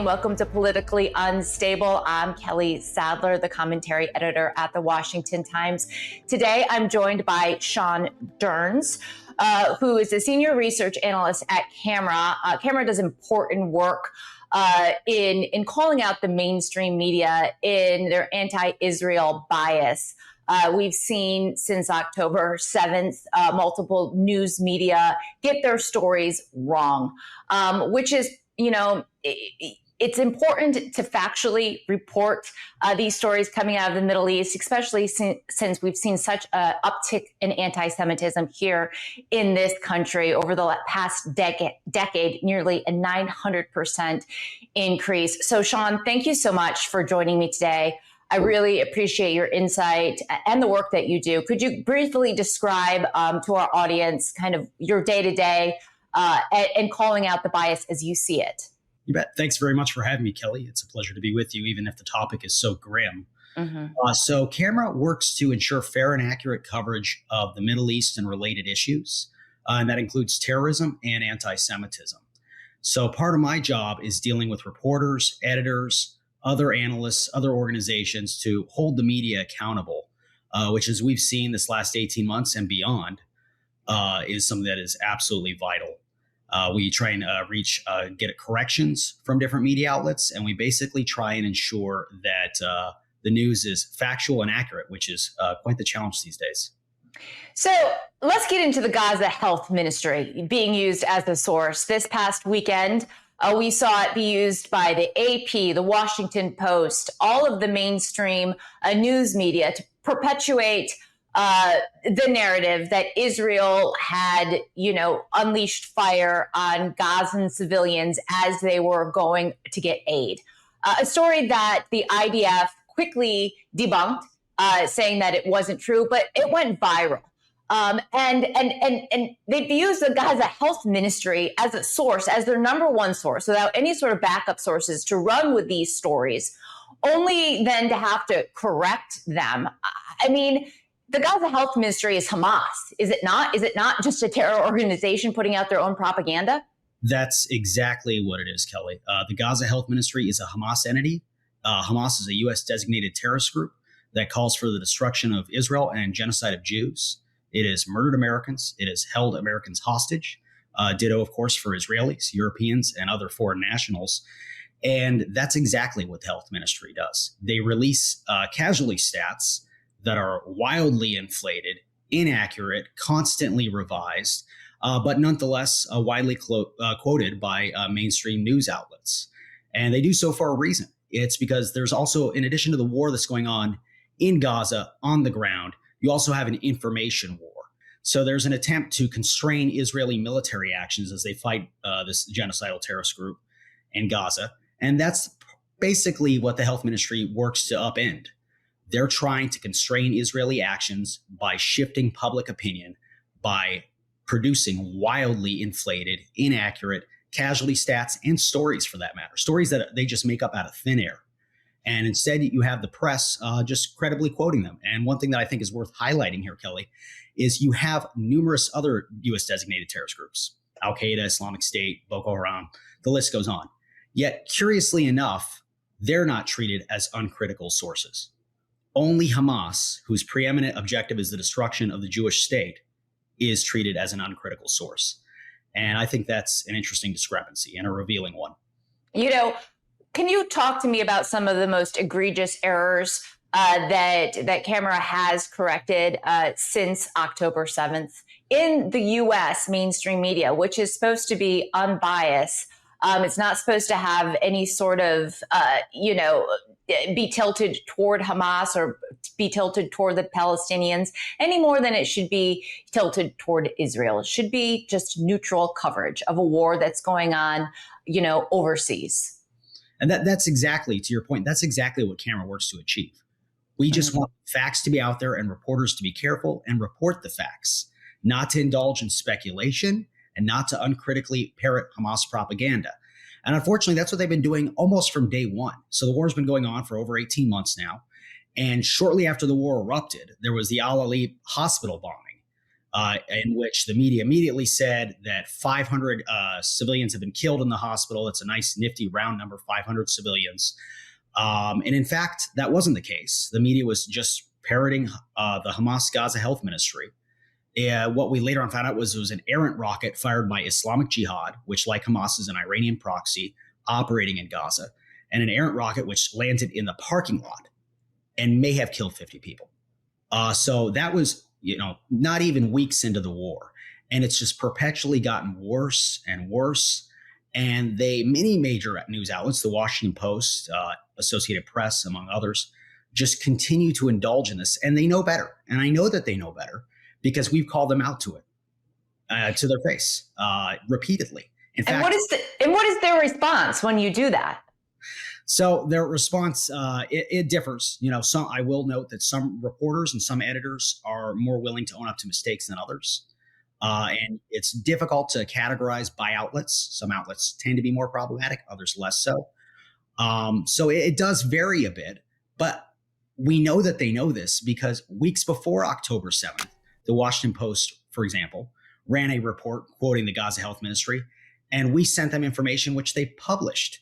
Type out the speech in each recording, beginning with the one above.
and welcome to Politically Unstable. I'm Kelly Sadler, the commentary editor at the Washington Times. Today, I'm joined by Sean Durns, who is a senior research analyst at Camera. Camera does important work in calling out the mainstream media in their anti-Israel bias. We've seen since October 7th, multiple news media get their stories wrong, which is, it's important to factually report these stories coming out of the Middle East, especially since we've seen such an uptick in anti-Semitism here in this country over the past decade, nearly a 900% increase. So, Sean, thank you so much for joining me today. I really appreciate your insight and the work that you do. Could you briefly describe to our audience kind of your day-to-day and calling out the bias as you see it? You bet. Thanks very much for having me, Kelly. It's a pleasure to be with you, even if the topic is so grim. So Camera works to ensure fair and accurate coverage of the Middle East and related issues, and that includes terrorism and anti-Semitism. So part of my job is dealing with reporters, editors, other analysts, other organizations to hold the media accountable, which, as we've seen this last 18 months and beyond, is something that is absolutely vital. We try and get corrections from different media outlets, and we basically try and ensure that the news is factual and accurate, which is quite the challenge these days. So let's get into the Gaza Health Ministry being used as a source. This past weekend, we saw it be used by the AP, the Washington Post, all of the mainstream news media to perpetuate the narrative that Israel had, unleashed fire on Gazan civilians as they were going to get aid. A story that the IDF quickly debunked, saying that it wasn't true, but it went viral. And they've used the Gaza Health Ministry as a source, as their number one source, without any sort of backup sources to run with these stories, only then to have to correct them. I mean, the Gaza Health Ministry is Hamas, is it not? Is it not just a terror organization putting out their own propaganda? That's exactly what it is, Kelly. The Gaza Health Ministry is a Hamas entity. Hamas is a U.S. designated terrorist group that calls for the destruction of Israel and genocide of Jews. It has murdered Americans. It has held Americans hostage. Ditto, of course, for Israelis, Europeans, and other foreign nationals. And that's exactly what the health ministry does. They release casualty stats that are wildly inflated, inaccurate, constantly revised, but nonetheless widely quoted by mainstream news outlets. And they do so for a reason. It's because there's also, in addition to the war that's going on in Gaza on the ground, you also have an information war. So there's an attempt to constrain Israeli military actions as they fight this genocidal terrorist group in Gaza. And that's basically what the health ministry works to upend. They're trying to constrain Israeli actions by shifting public opinion, by producing wildly inflated, inaccurate casualty stats and stories, for that matter, stories that they just make up out of thin air. And instead, you have the press just credibly quoting them. And one thing that I think is worth highlighting here, Kelly, is you have numerous other U.S. designated terrorist groups, Al-Qaeda, Islamic State, Boko Haram, the list goes on. Yet, curiously enough, they're not treated as uncritical sources. Only Hamas, whose preeminent objective is the destruction of the Jewish state, is treated as an uncritical source. And I think that's an interesting discrepancy and a revealing one. Can you talk to me about some of the most egregious errors that Camera has corrected since October 7th in the U.S. mainstream media, which is supposed to be unbiased? It's not supposed to have any sort of, be tilted toward Hamas or be tilted toward the Palestinians any more than it should be tilted toward Israel. It should be just neutral coverage of a war that's going on, overseas. And that's exactly, to your point, that's exactly what Camera works to achieve. We just want facts to be out there and reporters to be careful and report the facts, not to indulge in speculation and not to uncritically parrot Hamas propaganda. And unfortunately, that's what they've been doing almost from day one. So the war's been going on for over 18 months now. And shortly after the war erupted, there was the Al-Ali hospital bombing. in which the media immediately said that 500 civilians have been killed in the hospital. It's a nice, nifty round number, 500 civilians. And in fact, that wasn't the case. The media was just parroting the Hamas Gaza Health Ministry. What we later on found out was it was an errant rocket fired by Islamic Jihad, which, like Hamas, is an Iranian proxy operating in Gaza, and an errant rocket which landed in the parking lot and may have killed 50 people. So that was, not even weeks into the war. And it's just perpetually gotten worse and worse. And many major news outlets, the Washington Post, Associated Press, among others, just continue to indulge in this. And they know better. And I know that they know better because we've called them out to it, to their face, repeatedly. In fact, what is their response when you do that? So their response, it differs. I will note that some reporters and some editors are more willing to own up to mistakes than others. And it's difficult to categorize by outlets. Some outlets tend to be more problematic, others less so. So it does vary a bit, but we know that they know this because weeks before October 7th, the Washington Post, for example, ran a report quoting the Gaza Health Ministry, and we sent them information which they published,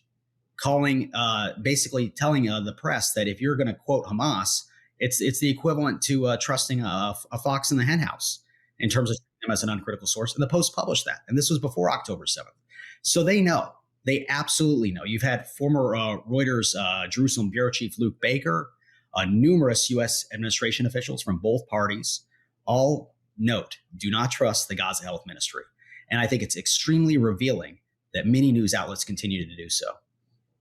basically telling the press that if you're going to quote Hamas, it's the equivalent to trusting a fox in the henhouse in terms of them as an uncritical source. And the Post published that. And this was before October 7th. So they know. They absolutely know. You've had former Reuters Jerusalem bureau chief Luke Baker, numerous U.S. administration officials from both parties, all note, do not trust the Gaza Health Ministry. And I think it's extremely revealing that many news outlets continue to do so.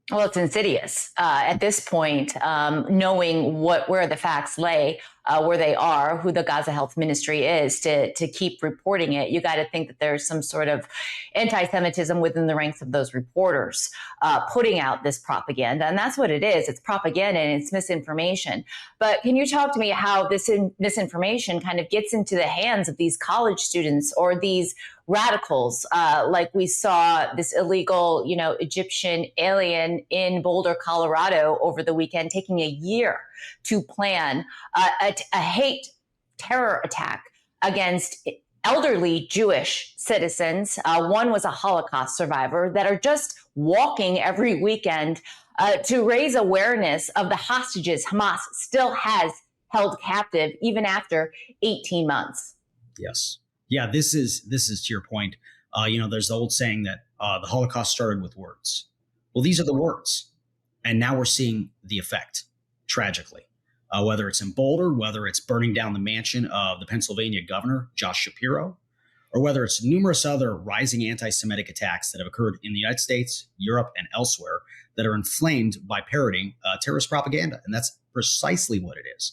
Well, it's insidious at this point, knowing where the facts lay, where they are, who the Gaza Health Ministry is, to keep reporting it. You got to think that there's some sort of anti-Semitism within the ranks of those reporters putting out this propaganda. And that's what it is. It's propaganda and it's misinformation. But can you talk to me how this misinformation kind of gets into the hands of these college students or these radicals, like we saw this illegal, Egyptian alien in Boulder, Colorado over the weekend, taking a year to plan a hate terror attack against elderly Jewish citizens. One was a Holocaust survivor that are just walking every weekend to raise awareness of the hostages Hamas still has held captive even after 18 months. Yes. Yeah, this is to your point. There's the old saying that the Holocaust started with words. Well, these are the words. And now we're seeing the effect, tragically. Whether it's in Boulder, whether it's burning down the mansion of the Pennsylvania governor, Josh Shapiro, or whether it's numerous other rising anti-Semitic attacks that have occurred in the United States, Europe, and elsewhere that are inflamed by parroting terrorist propaganda. And that's precisely what it is.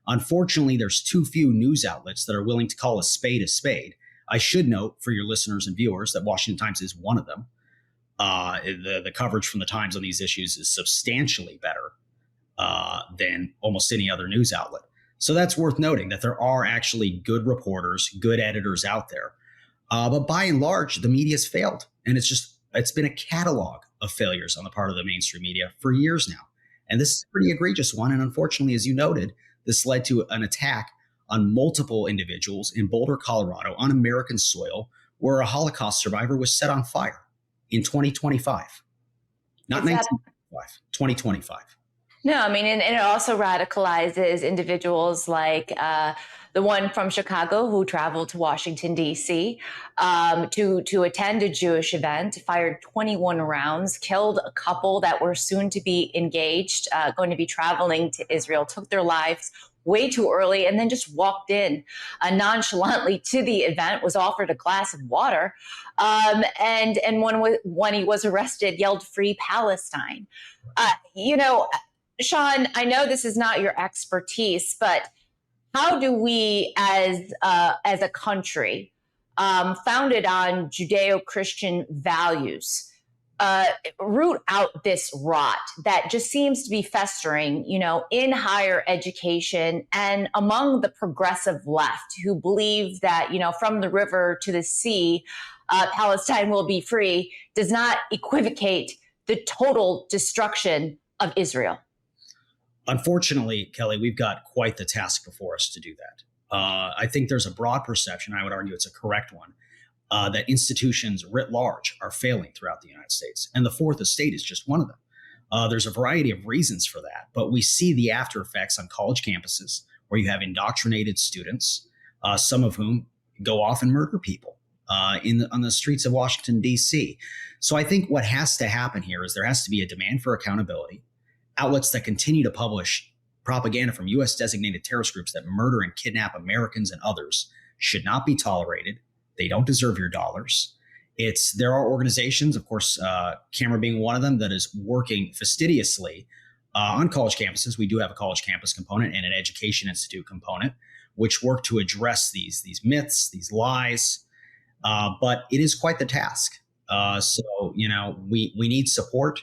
Unfortunately, there's too few news outlets that are willing to call a spade a spade. I should note for your listeners and viewers that Washington Times is one of them. The coverage from the Times on these issues is substantially better than almost any other news outlet. So that's worth noting that there are actually good reporters, good editors out there. But by and large, the media's failed. And it's been a catalog of failures on the part of the mainstream media for years now. And this is a pretty egregious one. And unfortunately, as you noted, this led to an attack on multiple individuals in Boulder, Colorado, on American soil, where a Holocaust survivor was set on fire in 2025. Not 1925, 2025. No, I mean, and it also radicalizes individuals like the one from Chicago who traveled to Washington, D.C. To attend a Jewish event, fired 21 rounds, killed a couple that were soon to be engaged, going to be traveling to Israel, took their lives way too early, and then just walked in nonchalantly to the event, was offered a glass of water, and when he was arrested, yelled "Free Palestine." Sean, I know this is not your expertise, but how do we, as a country founded on Judeo-Christian values, root out this rot that just seems to be festering, in higher education and among the progressive left who believe that, from the river to the sea, Palestine will be free, does not equivocate the total destruction of Israel? Unfortunately, Kelly, we've got quite the task before us to do that. I think there's a broad perception, I would argue it's a correct one, that institutions writ large are failing throughout the United States. And the fourth estate is just one of them. There's a variety of reasons for that, but we see the after effects on college campuses where you have indoctrinated students, some of whom go off and murder people on the streets of Washington, D.C. So I think what has to happen here is there has to be a demand for accountability. Outlets that continue to publish propaganda from U.S. designated terrorist groups that murder and kidnap Americans and others should not be tolerated. They don't deserve your dollars. There are organizations, of course, Camera being one of them, that is working fastidiously on college campuses. We do have a college campus component and an education institute component, which work to address these myths, these lies. But it is quite the task. So we need support.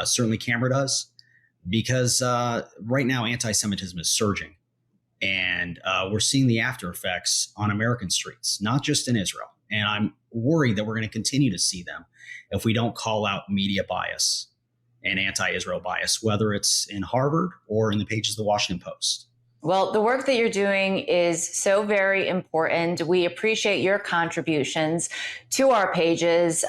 Certainly, Camera does, because right now anti-Semitism is surging, and we're seeing the after effects on American streets, not just in Israel. And I'm worried that we're going to continue to see them if we don't call out media bias and anti-Israel bias, whether it's in Harvard or in the pages of the Washington Post. Well, the work that you're doing is so very important. We appreciate your contributions to our pages,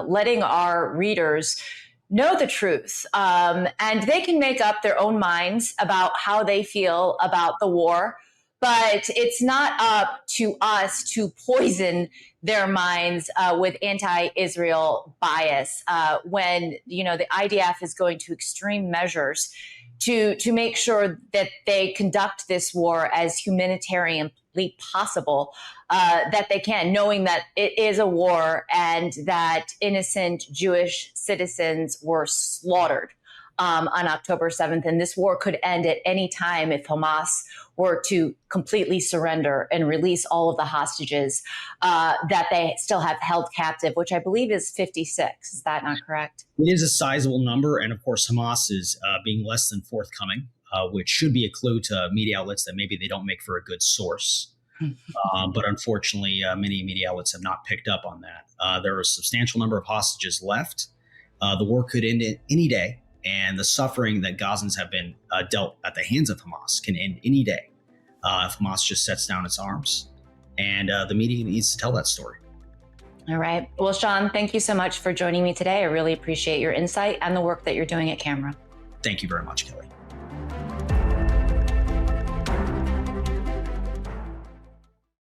letting our readers know the truth. And they can make up their own minds about how they feel about the war. But it's not up to us to poison their minds with anti-Israel bias when the IDF is going to extreme measures to make sure that they conduct this war as humanitarianly possible that they can, knowing that it is a war and that innocent Jewish citizens were slaughtered on October 7th. And this war could end at any time if Hamas were to completely surrender and release all of the hostages that they still have held captive, which I believe is 56. Is that not correct? It is a sizable number. And of course, Hamas is being less than forthcoming, which should be a clue to media outlets that maybe they don't make for a good source. But unfortunately, many media outlets have not picked up on that. There are a substantial number of hostages left. The war could end any day. And the suffering that Gazans have been dealt at the hands of Hamas can end any day if Hamas just sets down its arms. And the media needs to tell that story. All right. Well, Sean, thank you so much for joining me today. I really appreciate your insight and the work that you're doing at Camera. Thank you very much, Kelly.